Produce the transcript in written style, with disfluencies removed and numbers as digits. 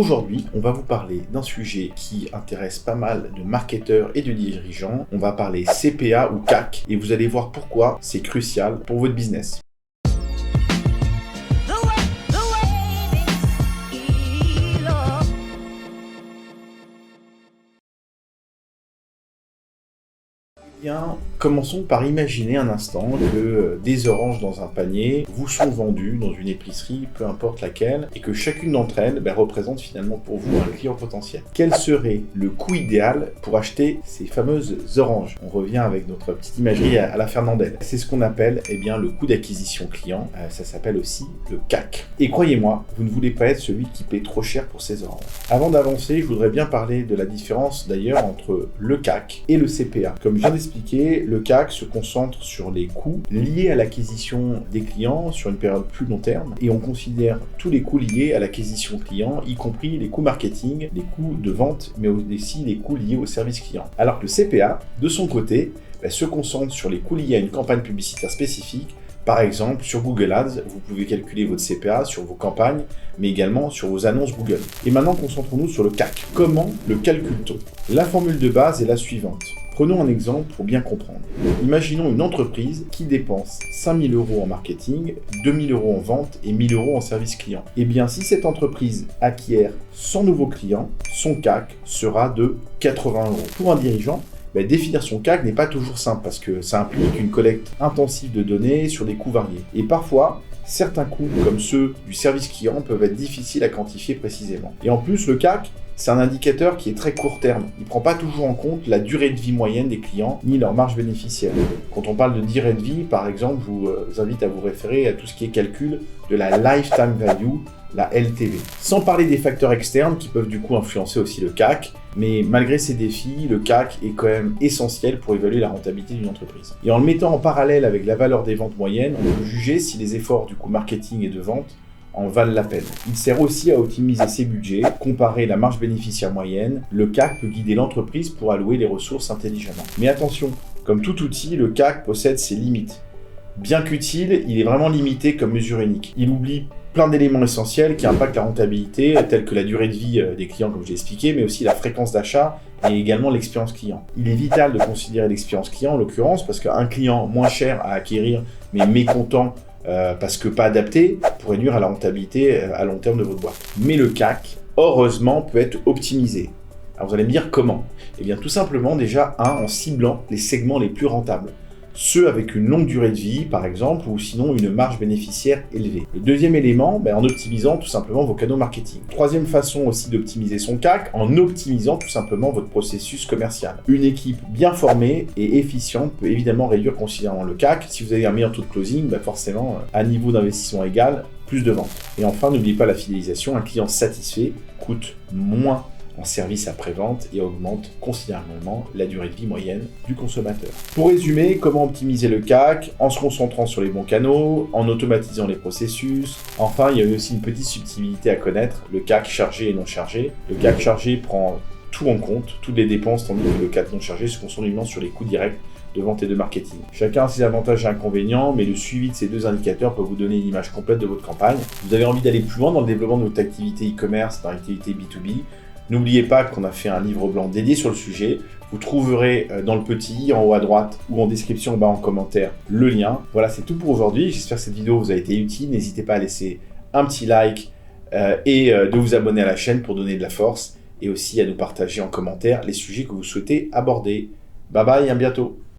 Aujourd'hui, on va vous parler d'un sujet qui intéresse pas mal de marketeurs et de dirigeants. On va parler CPA ou CAC et vous allez voir pourquoi c'est crucial pour votre business. Bien, commençons par imaginer un instant que des oranges dans un panier vous sont vendues dans une épicerie, peu importe laquelle, et que chacune d'entre elles représente finalement pour vous un client potentiel. Quel serait le coût idéal pour acheter ces fameuses oranges? On revient avec notre petite imagerie à la Fernandelle. C'est ce qu'on appelle le coût d'acquisition client. Ça s'appelle aussi le CAC. Et croyez-moi, vous ne voulez pas être celui qui paie trop cher pour ces oranges. Avant d'avancer, je voudrais bien parler de la différence d'ailleurs entre le CAC et le CPA. Comme je viens d'expliquer, le CAC se concentre sur les coûts liés à l'acquisition des clients sur une période plus long terme et on considère tous les coûts liés à l'acquisition client, y compris les coûts marketing, les coûts de vente, mais aussi les coûts liés au service client. Alors que le CPA, de son côté, se concentre sur les coûts liés à une campagne publicitaire spécifique. Par exemple, sur Google Ads, vous pouvez calculer votre CPA sur vos campagnes, mais également sur vos annonces Google. Et maintenant, concentrons-nous sur le CAC. Comment le calcule-t-on? La formule de base est la suivante. Prenons un exemple pour bien comprendre. Imaginons une entreprise qui dépense 5 000 € en marketing, 2 000 € en vente et 1 000 € en service client. Eh bien, si cette entreprise acquiert 100 nouveaux clients, son CAC sera de 80 €. Pour un dirigeant, définir son CAC n'est pas toujours simple parce que ça implique une collecte intensive de données sur des coûts variés. Et parfois, certains coûts, comme ceux du service client, peuvent être difficiles à quantifier précisément. Et en plus, le CAC, c'est un indicateur qui est très court terme. Il ne prend pas toujours en compte la durée de vie moyenne des clients, ni leur marge bénéficiaire. Quand on parle de durée de vie, par exemple, je vous invite à vous référer à tout ce qui est calcul de la lifetime value, la LTV. Sans parler des facteurs externes qui peuvent du coup influencer aussi le CAC, mais malgré ces défis, le CAC est quand même essentiel pour évaluer la rentabilité d'une entreprise. Et en le mettant en parallèle avec la valeur des ventes moyennes, on peut juger si les efforts du coup marketing et de vente en valent la peine. Il sert aussi à optimiser ses budgets, comparer la marge bénéficiaire moyenne. Le CAC peut guider l'entreprise pour allouer les ressources intelligemment. Mais attention, comme tout outil, le CAC possède ses limites. Bien qu'utile, il est vraiment limité comme mesure unique. Il oublie plein d'éléments essentiels qui impactent la rentabilité, tels que la durée de vie des clients, comme je l'ai expliqué, mais aussi la fréquence d'achat et également l'expérience client. Il est vital de considérer l'expérience client, en l'occurrence, parce qu'un client moins cher à acquérir, mais mécontent parce que pas adapté, pourrait nuire à la rentabilité à long terme de votre boîte. Mais le CAC, heureusement, peut être optimisé. Alors vous allez me dire comment? Eh bien tout simplement déjà, en ciblant les segments les plus rentables. Ceux avec une longue durée de vie, par exemple, ou sinon une marge bénéficiaire élevée. Le deuxième élément, en optimisant tout simplement vos canaux marketing. Troisième façon aussi d'optimiser son CAC, en optimisant tout simplement votre processus commercial. Une équipe bien formée et efficiente peut évidemment réduire considérablement le CAC. Si vous avez un meilleur taux de closing, forcément, à niveau d'investissement égal, plus de ventes. Et enfin, n'oubliez pas la fidélisation. Un client satisfait coûte moins en service après-vente et augmente considérablement la durée de vie moyenne du consommateur. Pour résumer, comment optimiser le CAC? En se concentrant sur les bons canaux, en automatisant les processus. Enfin, il y a aussi une petite subtilité à connaître, le CAC chargé et non chargé. Le CAC chargé prend tout en compte, toutes les dépenses, tandis que le CAC non chargé se concentre uniquement sur les coûts directs de vente et de marketing. Chacun a ses avantages et inconvénients, mais le suivi de ces deux indicateurs peut vous donner une image complète de votre campagne. Vous avez envie d'aller plus loin dans le développement de votre activité e-commerce, dans l'activité B2B. N'oubliez pas qu'on a fait un livre blanc dédié sur le sujet. Vous trouverez dans le petit i en haut à droite ou en description en commentaire le lien. Voilà, c'est tout pour aujourd'hui. J'espère que cette vidéo vous a été utile. N'hésitez pas à laisser un petit like et de vous abonner à la chaîne pour donner de la force et aussi à nous partager en commentaire les sujets que vous souhaitez aborder. Bye bye et à bientôt.